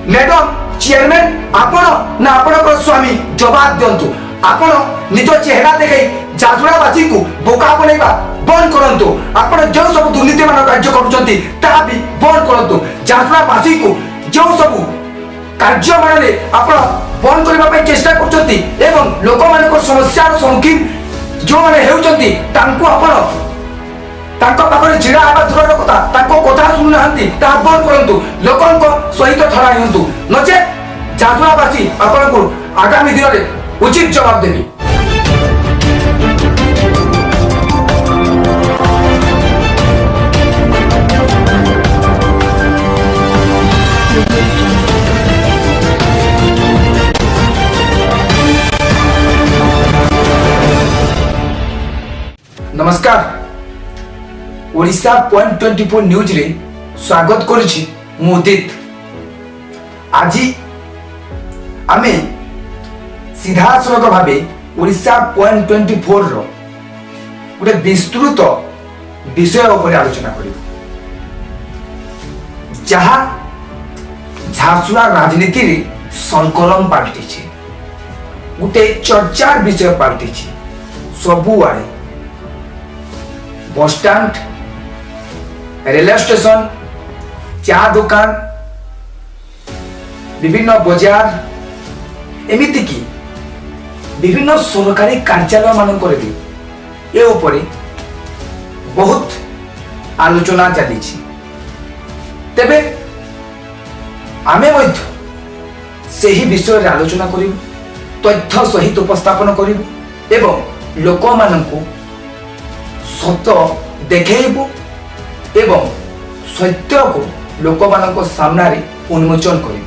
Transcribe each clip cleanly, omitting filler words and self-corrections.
Madam chairman आपण ना आपण स्वामी जवाब दिंतु आपण निज चेहरा देखे झारसुगुड़ावासी को बोका बनैबा बंद करंतु आपण जो सब दुर्नीति मान कार्य करूछंती ता भी बंद करंतु झारसुगुड़ावासी को जो सब कार्य मानले आपण बंद करबा पय चेष्टा करछंती एवं लोक मान समस्या सम्मुखीन जो माने हेउछंती तांको आपण तांको पाखरे छिड़ा आबा दूर कथा तांको कथा सुन नाहंती ता बंद करंतु लोकंको सहित ठरा हियंतु नचे झारसुगुड़ावासी आपण को आगामी दिन रे उचित जवाब देबी। नमस्कार ओडिशा पॉइंट 24 न्यूज रे स्वागत करुछि मुदित। आज आमे सीधा सड़क भावे ओडिशा पॉइंट 24 रो गोटे विस्तृत विषय उपर आलोचना करिबो जहा झारसुगुड़ा राजनीति रे संकलम पाल्टी छे गोटे चर्चार विषय पाल्टी छे सबु आड़े बस स्टैंड रेलवे स्टेशन चा दुकान विभिन्न बाजार एमिति की विभिन्न सरकारी कार्यालय मान भी ए उपरे बहुत आलोचना चली तेबे आमे से ही विषय रे आलोचना करू तथ्य सहित उपस्थापन करू एवं लोक मानकु सत्य देखेबू एवं सत्य को लोक मानक सामना रे उन्मोचन करू।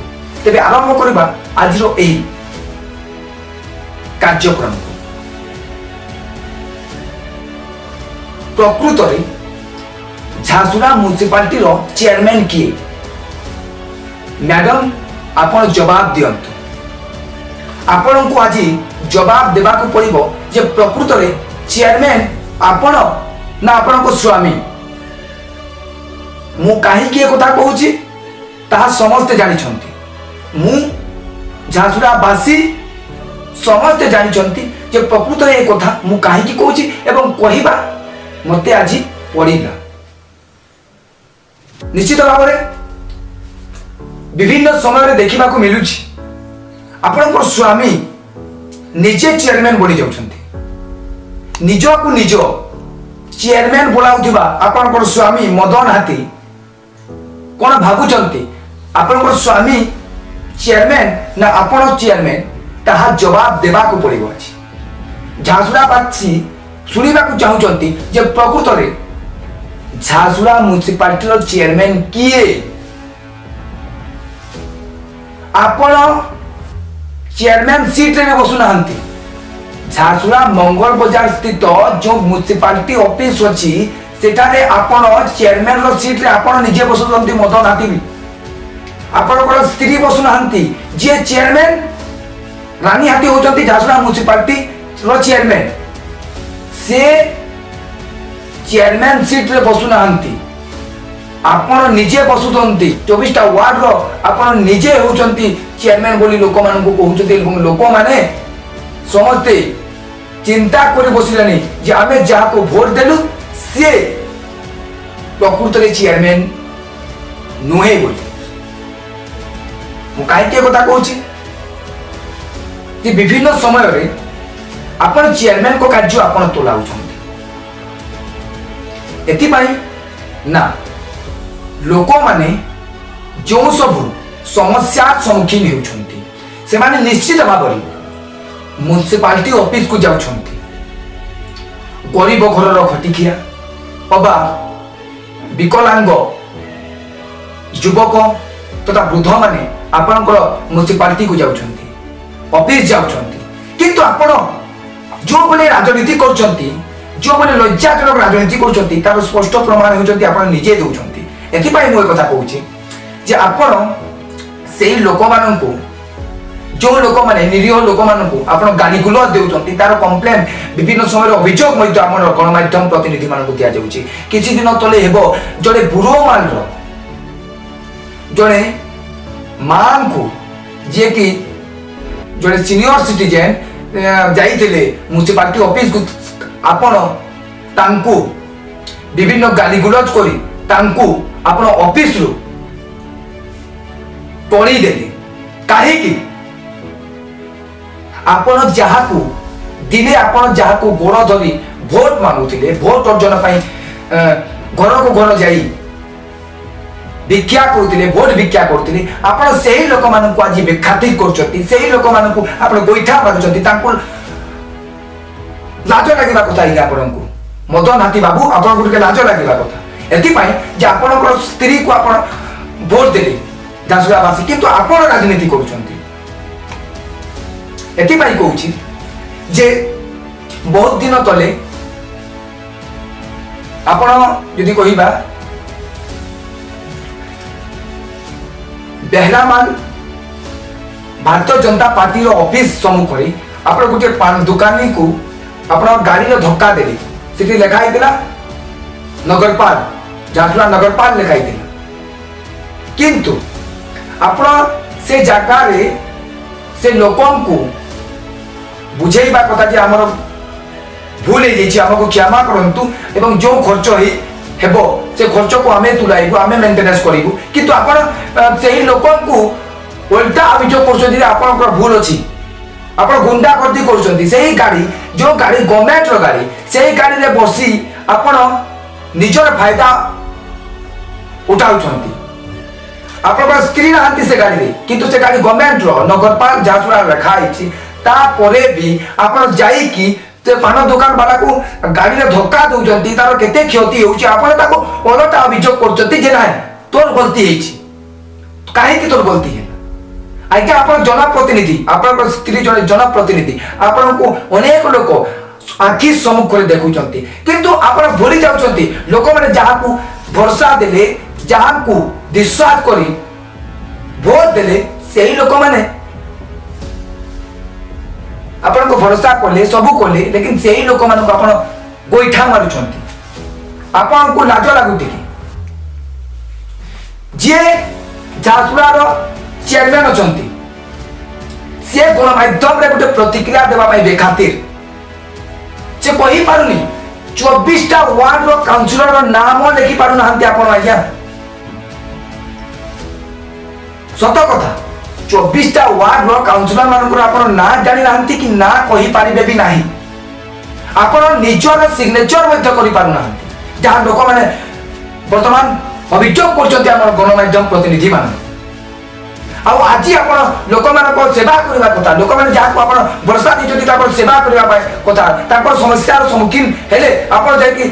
तेबे आरंभ करबा आज रो एही कार्यक्रम प्रकृत में झारसुगुड़ा म्युनिसिपालिटी रो चेयरमैन किए मैडम आपण जवाब दियंतु आपण को आज जवाब देबा को पड़िबो जे प्रकृत में चेयरमैन आपण ना आपण को स्वामी मु काहे की कथा कहूची ता समस्त जानि छंती मु झारसुगुड़ा वासी समस्त जानी जे प्रकृत में एक कथा मु कहीं कहूँ एवं कहवा मते आज पड़ा निश्चित भाव में विभिन्न समय देखा मिलू आपण स्वामी निजे चेयरमैन बनी जाउछंती निज को निज चेयरमैन बोलाउथिबा आपण स्वामी मदन हाथी कौन भावुचंती आपण स्वामी चेयरमैन ना आपण चेयरमैन ताहा जवाब देबा को पड़िबो अछि। झारसुगुड़ावासी सुनिबा को चाहुचंती जे प्रकृत रे झारसुगुड़ा म्युनिसिपालिटी रो चेयरमैन किए आपण चेयरमैन सीट रे बसु नाहंती झारसुगुड़ा मंगल बाजार स्थित जो म्युनिसिपालिटी ऑफिस अछि सेठारे आपण चेयरमैन रो सीट रे आपण निजे बसुचंती मदन हाथी भी आपण को स्त्री बसु नाहंती जे चेयरमैन रानी हाथी होचंती झारसुगुड़ा म्युनिसिपालिटी रो चेयरमैन से चेयरमैन सीट रे बसु नाहंती आपण निजे बसुचंती 24टा वार्ड रो आपण निजे होचंती चेयरमैन बोली लोक मान को कहउचंती एवं लोक माने समझते चिंता करि बसिलानी जे आमे जा को वोट देलु से प्रकृत रे चेयरमैन नुहे बोली मु काहे के कथा कहउची कि विभिन्न समय रे आपण चेयरमैन को कार्य आपण तोलाउछंती एथिपाई ना लोक माने जो सब समस्या सम्मुखीन हेउछंती से माने निश्चित भाव रे म्युनिसिपालिटी ऑफिस को जाउछंती गरीब घर रो खटिखिया अबा विकलांग युवक तथा वृद्ध माने आपनकर म्युनिसिपालिटी को जाउछंती ऑफिस जाउछंती किंतु आपण जो माने राजनीति करछंती जो माने लज्जाजनक राजनीति करछंती तार स्पष्ट प्रमाण होउछंती आपण निजे देउछंती एथि पई मो कथा कहूची जे आपण सेही लोक माननकु जो लोक माने निरीह लोक माननकु आपण गाली गुलज देउछंती तार कंप्लेन विभिन्न समय अभियोग मध्ये हमर गणमाध्यम प्रतिनिधि माननकु दिया जाउची किछि दिन तले हेबो जड़े बुरो मान रो जड़े मां को जे कि जो सीनियर सिटीजेन जाइए म्युनिसिपालिटी ऑफिस को आपण तांको विभिन्न गाली गुलज करी तांको आपण ऑफिस रु टोली देले काहे आपण जहा को दिने आपण जहा को गोड़ धरी भोट मांगुथिले भोट अर्जन पई घर को घर जाई भिक्षा करुथिले भोट भिक्षा करुथिले आपण सेही लोक मान को आज बेखातिर करछथि सेही लोक मान को आपण गोइठा मारुछथि तांको लाज लागिबा कथा इ आपण को मदन हाथी बाबू आपण को लाज लागिबा कथा एथि पई जे आपण को स्त्री को आपण भोट देले झारसुगुड़ावासी किंतु आपण राजनीति करुछथि एथि पई कहूछि जे बहुत दिन तले आपण यदि कहिबा बेहलामान भारतीय जनता पार्टी रो ऑफिस सम्मुख रे आपण गोटे पान दुकानी को आपण गाड़ी रो धक्का देले सेठी लिखा आइतला नगरपाल झारसुगुड़ा नगरपाल लिखा आइतला किंतु आपण से जगह रे से लोकन को बुझेइबा कथा जे हमर भूल हो जाइए हमको क्षमा करंतु एवं जो खर्च हेबो से खर्च को आमे तुलाइबो आमे मेंटेनेंस करिबो किंतु आपण सेही लोकन को उल्टा अभियोग करछथि आपण को भूल अछि आपण गुंडा करती करछथि सेही गाड़ी जो गाड़ी गवर्नमेंट रो गाड़ी सेही गाड़ी रे बसी आपण निजर फायदा उठाउछथि आपण स्त्री रहंती से गाड़ी रे किंतु से गाड़ी गवर्नमेंट रो नगरपाल झारसुगुड़ा रखा आइछि ता परे भी आपण जाई कि ते पान दुकान वाला को गाड़ी रे धक्का दउचंती तार केते क्षति होउची आपण ताको ओलटा अभियोग करचंती जे नाही तोर गलती हेछि काहे कि तोर गलती है आज्ञा आपण जनप्रतिनिधि आपण स्त्री जने जनप्रतिनिधि आपण को अनेक लोक आखि सम्मुख रे देखुचंती किंतु आपण भूली जाउचंती लोक माने जहा को भरोसा देले जहा को विश्वास करी वोट देले सेही लोक माने आपण को भरोसा कले सबु कले लेकिन सेही लोक मान को आपण गोइठा मारुछंती आपण को लाज लागुती कि जे झारसुगुड़ा रो चेयरमैन अछंती से गण माध्यम रे गोटे प्रतिक्रिया देबा पई बेखातिर से कहि पारुनी 24 टा वार्ड रो काउंसिलर रो नाम लिखि पारु नाहंती आपण आज्ञा सत कथा 24 टा वार्ड रो काउंसिलर मानकर आपण ना जानि नाहंती कि ना कहि पारिबे भी नाही आपण निजर सिग्नेचर मध्ये करि पारु नाहंती जहा लोक माने वर्तमान अभियोग करछथि हमर गणमाध्यम प्रतिनिधि मान आ आज आपण लोक मान को सेवा करबा कथा लोक माने जहा को आपण भरोसा दिजति तापर सेवा करबा पाए कथा तापर समस्या रो सम्मुखीन हेले आपण जाय कि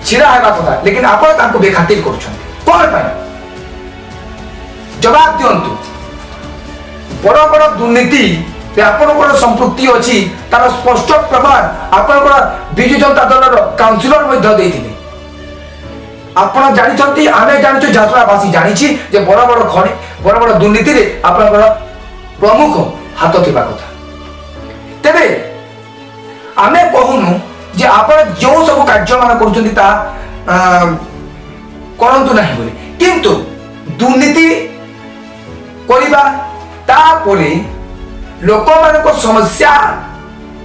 छिरा हेबा कथा लेकिन आपण ताको बेखातिर करछथि कोन पाए जवाब दियंतु बड़ बड़ दुर्नीति आपन संपृक्ति अच्छी तार स्पष्ट प्रमाण आपन विजु जनता दल काउंसिलर देते आपण जानते आम जानू झारसुगुड़ावासी जानी जे बड़ बड़ खनि बड़ बड़ दुर्नीति आप प्रमुख हाथ थिबा कथा तेबे आमे कहूनु जे आपण जो सब कार्य मान करछन्ती ता करंतु नाही बोली किंतु दुर्नीति करिबा तापरे लोक मान को समस्या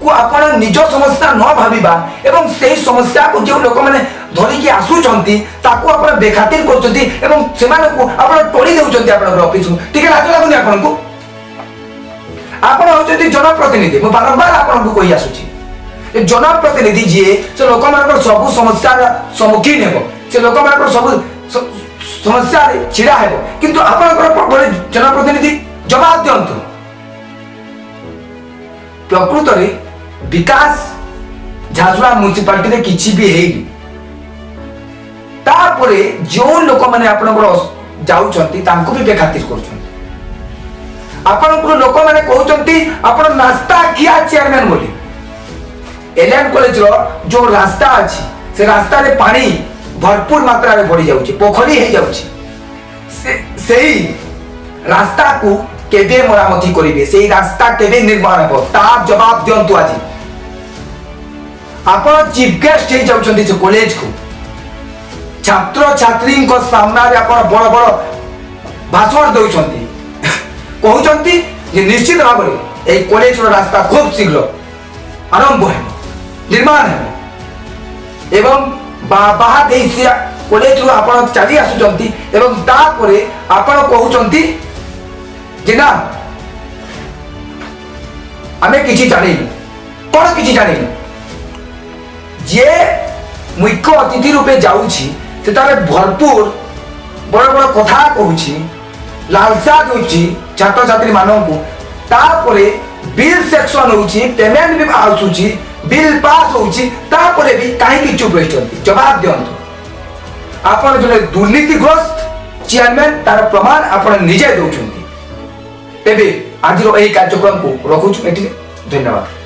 को आपण निज समस्या न भाबिबा एवं सेही समस्या को जो लोक माने धरिकी आसुचंती ताको आपण बेखातिर करचंती एवं सेमान को आपण टोली देउचंती आपण ऑफिस ठीक लाज लागुनी आपण को आपण होचंती जनप्रतिनिधि म बारंबार आपण को कहि आसुची ए जनप्रतिनिधि जे से लोक मान को सब समस्या सम्मुखीन हेबो से लोक मान को सब समस्या रे छिड़ा हेबो किंतु आपण को जनप्रतिनिधि जवाब दियंतु प्रकृत रे विकास झारसुगुड़ा म्युनिसिपालिटी रे किछि भी हेई तापरे जो लोक माने आपनकर जाउचंती तांको भी बेखातिर करचंती आपनकर लोक माने कहउचंती आपन नास्ता किया चेयरमैन बोली एलएन कॉलेज रो जो रास्ता अछि से रास्ता रे पानी भरपूर मात्रा रे भरी जाउची पोखरी हे जाउची सेही रास्ता को केबे मरामती करिवे सेही रास्ता केबे निर्माण हेबो तार जवाब दियंतु आज आपण चीफ गेस्ट हे जाउचंती से कॉलेज को छात्र छात्री को सामना रे आपण बड़ बड़ भाषण दउचंती कहते जे निश्चित भाव में यह कॉलेज रास्ता खूब शीघ्र आरंभ है निर्माण है एवं बाहर से कॉलेज रू आपण चली आसुचंती एवं तापरे आपण कहउचंती जे ना आमे किछि जानिनु कोन किछि जानिनु जे मुख्य अतिथि रूपे जाउछि सेतारे भरपूर बड़ बड़ कथा कहउछि लालसा देउछि छात्र छात्री माननकु तापरे बिल सेक्शन होउछि पेमेंट भी आउछि बिल पास होउछि तापरे भी काहे कि चुप रहिचंती जवाब दियंतु आपण जने दुर्नीतिग्रस्त चेयरमैन तार प्रमाण आपण निजे दउछंती तेबे आजिरो एही कार्यक्रम को रखुछु एठी धन्यवाद।